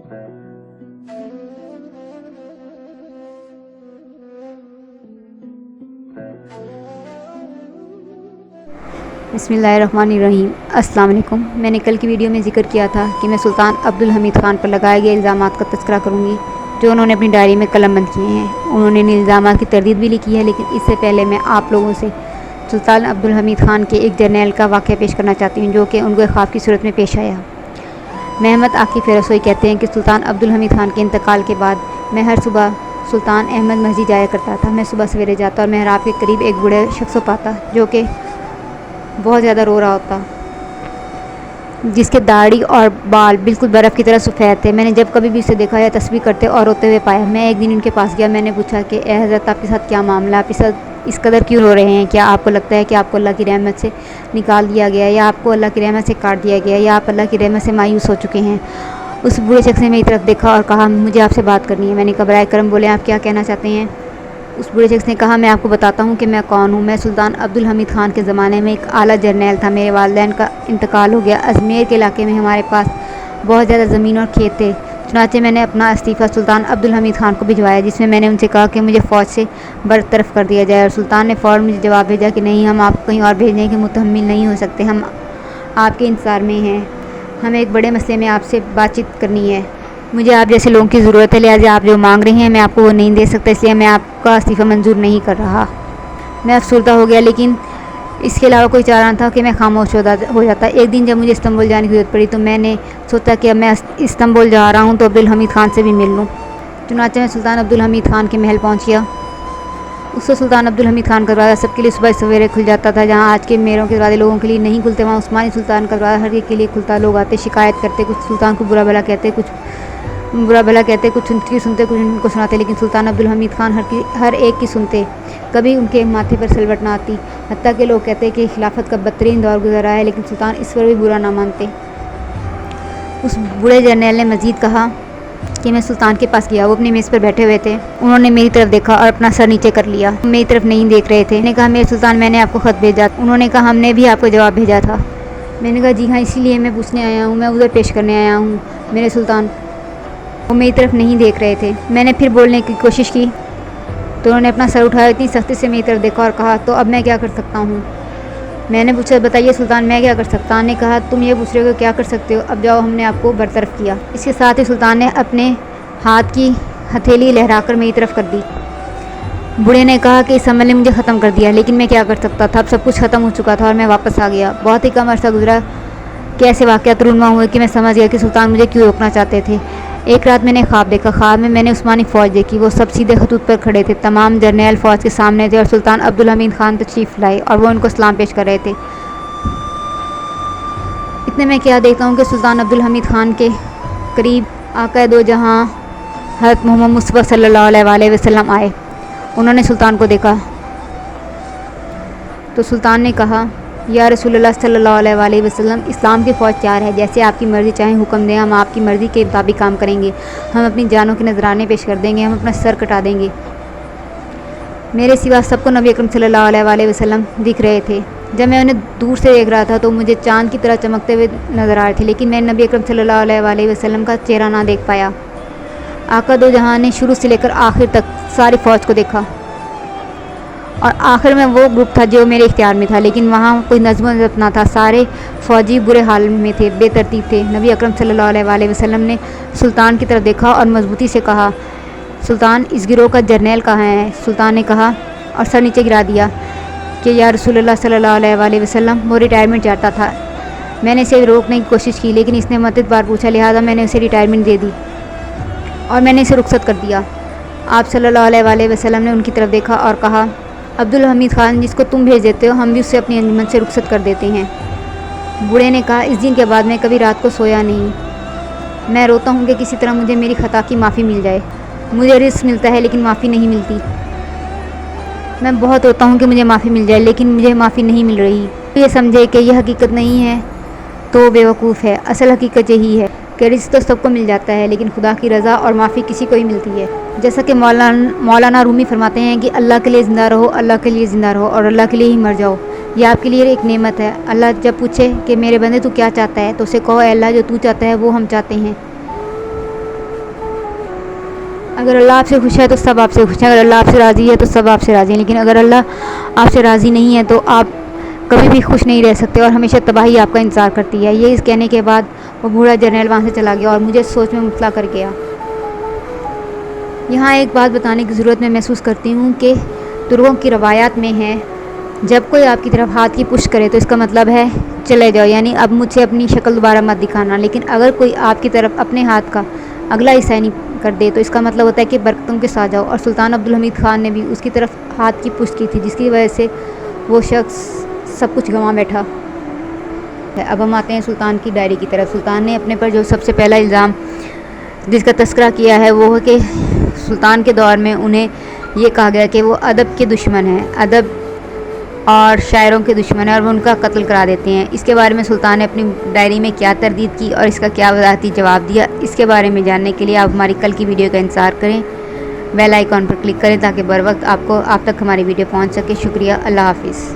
बिस्मिल्लाहिर्रहमानिर्रहीम। अस्सलाम वालेकुम। मैंने कल की वीडियो में जिक्र किया था कि मैं सुल्तान अब्दुल हमीद ख़ान पर लगाए गए इल्ज़ामात का तज़किरा करूँगी जो उन्होंने अपनी डायरी में कलमबंद किए हैं। उन्होंने इन इल्ज़ामात की तरदीद भी लिखी है, लेकिन इससे पहले मैं आप लोगों से सुल्तान अब्दुल हमीद ख़ान के एक जर्नैल का वाक़या पेश करना चाहती हूँ जो कि उनके ख्वाब की सूरत में पेश आया। महमद आकिफ रसोई कहते हैं कि सुल्तान अब्दुल हमीद ख़ान के इंतकाल के बाद मैं हर सुबह सुल्तान अहमद मस्जिद जाया करता था। मैं सुबह सवेरे जाता और मेहराब के करीब एक बूढ़े शख्स को पाता जो कि बहुत ज़्यादा रो रहा होता, जिसके दाढ़ी और बाल बिल्कुल बर्फ़ की तरह सफ़ेद थे। मैंने जब कभी भी उसे देखा या तस्वीर करते और रोते हुए पाया। मैं एक दिन उनके पास गया। मैंने पूछा कि ए हज़रत, आपके साथ क्या मामला, आप इस कदर क्यों रो रहे हैं? क्या आपको लगता है कि आपको अल्लाह की रहमत से निकाल दिया गया, या आपको अल्लाह की रहमत से काट दिया गया, या आप अल्लाह की रहमत से मायूस हो चुके हैं? उस बूढ़े शख्स ने मेरी तरफ देखा और कहा, मुझे आपसे बात करनी है। मैंने कहा, बराए करम बोले, आप क्या कहना चाहते हैं? उस बूढ़े शख्स ने कहा, मैं आपको बताता हूँ कि मैं कौन हूँ। मैं सुल्तान अब्दुल हमीद ख़ान के ज़माने में एक आला जर्नैल था। मेरे वालिदैन का इंतकाल हो गया। अजमेर के इलाके में हमारे पास बहुत ज़्यादा ज़मीन और खेत थे। चुनांचे मैंने अपना इस्तीफ़ा सुल्तान अब्दुल हमीद ख़ान को भिजवाया, जिसमें मैंने उनसे कहा कि मुझे फ़ौज से बरतरफ़ कर दिया जाए। और सुल्तान ने फ़ौरन मुझे जवाब भेजा कि नहीं, हम आपको कहीं और भेजने के मुतहम्मिल नहीं हो सकते, हम आपके इंतज़ार में हैं। हमें एक बड़े मसले में आपसे बातचीत करनी है। मुझे आप जैसे लोगों की ज़रूरत है, लिहाजा आप जो मांग रही हैं मैं आपको वो नहीं दे सकता, इसलिए मैं आपका इस्तीफ़ा मंजूर नहीं कर रहा। मैं अफसरदा हो गया, लेकिन इसके अलावा कोई चारा न था कि मैं खामोश हो जाता। एक दिन जब मुझे इस्तांबुल जाने की ज़रूरत पड़ी तो मैंने सोचा कि अब मैं इस्तांबुल जा रहा हूँ तो अब्दुल हमीद ख़ान से भी मिल लूँ। चुनांचे मैं सुल्तान अब्दुल हमीद ख़ान के महल पहुँच गया। उससे सुल्तान अब्दुल हमीद ख़ान का दरवाज़ा सबके लिए सुबह सवेरे खुल जाता था। जहाँ आज के मेरों के दरवाजे लोगों के लिए नहीं खुलते, वहाँ उस्मानी सुल्तान का दरवाज़ा हर एक के लिए खुलता। लोग आते, शिकायत करते, कुछ सुल्तान को बुरा भला कहते, कुछ सुनते, कुछ उनको सुनाते, लेकिन सुल्तान अब्दुल हमीद ख़ान हर एक की सुनते। कभी उनके माथे पर सलवट ना आती। हत्ता कि लोग कहते कि खिलाफत का बदतरीन दौर गुजरा है, लेकिन सुल्तान इस पर भी बुरा ना मानते। उस बूढ़े जर्नैल ने मज़ीद कहा कि मैं सुल्तान के पास गया। वो अपनी मेज़ पर बैठे हुए थे। उन्होंने मेरी तरफ देखा और अपना सर नीचे कर लिया। मेरी तरफ नहीं देख रहे थे। मैंने कहा, मेरे सुल्तान, मैंने आपको ख़त भेजा। उन्होंने कहा, हमने भी आपको जवाब भेजा था। मैंने कहा, जी हाँ, इसीलिए मैं पूछने आया हूँ, मैं उधर पेश करने आया हूँ मेरे सुल्तान। वो मेरी तरफ नहीं देख रहे थे। मैंने फिर बोलने की कोशिश की तो उन्होंने अपना सर उठाया, इतनी सख्ती से मेरी तरफ देखा और कहा, तो अब मैं क्या कर सकता हूँ? मैंने पूछा, बताइए सुल्तान, मैं क्या कर सकता? सुल्तान ने कहा, तुम ये पूछ रहे हो क्या कर सकते हो? अब जाओ, हमने आपको बरतरफ किया। इसके साथ ही सुल्तान ने अपने हाथ की हथेली लहराकर मेरी तरफ कर दी। बूढ़े ने कहा कि इस अमल ने मुझे ख़त्म कर दिया, लेकिन मैं क्या कर सकता था? अब सब कुछ ख़त्म हो चुका था और मैं वापस आ गया। बहुत ही कम अर्सा गुजरा कि ऐसे वाक़यात रूनुमा हुए कि मैं समझ गया कि सुल्तान मुझे क्यों रोकना चाहते थे। एक रात मैंने ख्वाब देखा। ख्वाब में मैंने उस्मानी फ़ौज देखी। वो सब सीधे खतूत पर खड़े थे। तमाम जर्नैल फ़ौज के सामने थे और सुल्तान अब्दुल हमीद ख़ान तशरीफ़ लाए और वो उनको सलाम पेश कर रहे थे। इतने में क्या देखता हूँ कि सुल्तान अब्दुल हमीद ख़ान के करीब आका दो जहाँ हज़रत मोहम्मद मुस्तफ़ा सल्लल्लाहु अलैहि वसल्लम आए। उन्होंने सुल्तान को देखा तो सुल्तान ने कहा, या रसूलुल्लाह सल्लल्लाहु अलैहि वसल्लम, इस्लाम की फ़ौज चार है, जैसे आपकी मर्ज़ी चाहे हुक्म दें, हम आपकी मर्ज़ी के मुताबिक काम करेंगे। हम अपनी जानों के नजराने पेश कर देंगे, हम अपना सर कटा देंगे। मेरे सिवा सबको नबी अकरम सल्लल्लाहु अलैहि वसल्लम दिख रहे थे। जब मैं उन्हें दूर से देख रहा था तो मुझे चाँद की तरह चमकते हुए नज़र आ रहे थे, लेकिन मैं नबी अकरम सल्लल्लाहु अलैहि वसल्लम का चेहरा ना देख पाया। आका दो जहां ने शुरू से लेकर आखिर तक सारी फ़ौज को देखा और आखिर में वो ग्रुप था जो मेरे इख्तियार में था, लेकिन वहाँ कोई नज़्म ज़ब्त ना था। सारे फ़ौजी बुरे हाल में थे, बेतरतीब थे। नबी अकरम सल्लल्लाहु अलैहि वसल्लम ने सुल्तान की तरफ देखा और मजबूती से कहा, सुल्तान, इस गिरोह का जर्नैल कहाँ है? सुल्तान ने कहा और सर नीचे गिरा दिया कि या रसूलुल्लाह सल्लल्लाहु अलैहि वसल्लम, वो रिटायरमेंट चाहता था। मैंने इसे रोकने की कोशिश की, लेकिन इसने मदद बार पूछा, लिहाजा मैंने उसे रिटायरमेंट दे दी और मैंने इसे रुखसत कर दिया। आप सल्लल्लाहु अलैहि वसल्लम ने उनकी तरफ देखा और कहा, अब्दुल हमीद ख़ान जिसको तुम भेज देते हो, हम भी उससे अपनी अंजुमन से रुखसत कर देते हैं। बूढ़े ने कहा, इस दिन के बाद मैं कभी रात को सोया नहीं। मैं रोता हूँ कि किसी तरह मुझे मेरी ख़ता की माफ़ी मिल जाए। मुझे रिस्क मिलता है लेकिन माफ़ी नहीं मिलती। मैं बहुत रोता हूँ कि मुझे माफ़ी मिल जाए, लेकिन मुझे माफ़ी नहीं मिल रही। ये समझे कि यह हकीकत नहीं है तो बेवकूफ़ है। असल हकीकत यही है कि रिस्क तो सबको मिल जाता है, लेकिन खुदा की रज़ा और माफ़ी किसी को ही मिलती है। जैसा कि मौलाना रूमी फरमाते हैं कि अल्लाह के लिए ज़िंदा रहो, अल्लाह के लिए ज़िंदा रहो और अल्लाह के लिए ही मर जाओ। यह आपके लिए एक नेमत है। अल्लाह जब पूछे कि मेरे बंदे तू क्या चाहता है, तो उसे कहो, अल्लाह जो तू चाहता है वो हम चाहते हैं। اگر اللہ آپ سے خوش ہے تو سب آپ سے خوش ہیں، اگر اللہ آپ سے راضی ہے تو سب آپ سے راضی ہیں، لیکن اگر اللہ آپ سے راضی نہیں ہے تو آپ کبھی بھی خوش نہیں رہ سکتے اور ہمیشہ تباہی آپ کا انتظار کرتی ہے۔ یہ اس کہنے کے بعد وہ بوڑھا جرنیل وہاں سے چلا گیا اور مجھے سوچ میں مبتلا کر گیا۔ یہاں ایک بات بتانے کی ضرورت میں محسوس کرتی ہوں کہ ترکوں کی روایات میں ہے، جب کوئی آپ کی طرف ہاتھ کی پشت کرے تو اس کا مطلب ہے چلے جاؤ، یعنی اب مجھ سے اپنی شکل دوبارہ مت دکھانا۔ لیکن اگر کوئی آپ کی طرف اپنے ہاتھ کا اگلا حصہ نہیں کر دے تو اس کا مطلب ہوتا ہے کہ برکتوں کے ساتھ جاؤ، اور سلطان عبدالحمید خان نے بھی اس کی طرف ہاتھ کی پشت کی تھی، جس کی وجہ سے وہ شخص سب کچھ گنوا بیٹھا۔ اب ہم آتے ہیں سلطان کی ڈائری کی طرف۔ سلطان نے اپنے پر جو سب سے پہلا الزام جس کا تذکرہ کیا ہے وہ ہے کہ سلطان کے دور میں انہیں یہ کہا گیا کہ وہ ادب کے دشمن ہیں، ادب اور شاعروں کے دشمن ہیں اور وہ ان کا قتل کرا دیتے ہیں۔ اس کے بارے میں سلطان نے اپنی ڈائری میں کیا تردید کی اور اس کا کیا وضاحتی جواب دیا، اس کے بارے میں جاننے کے لیے آپ ہماری کل کی ویڈیو کا انتظار کریں، بیل آئیکن پر کلک کریں تاکہ بر وقت آپ تک ہماری ویڈیو پہنچ سکے۔ شکریہ، اللہ حافظ۔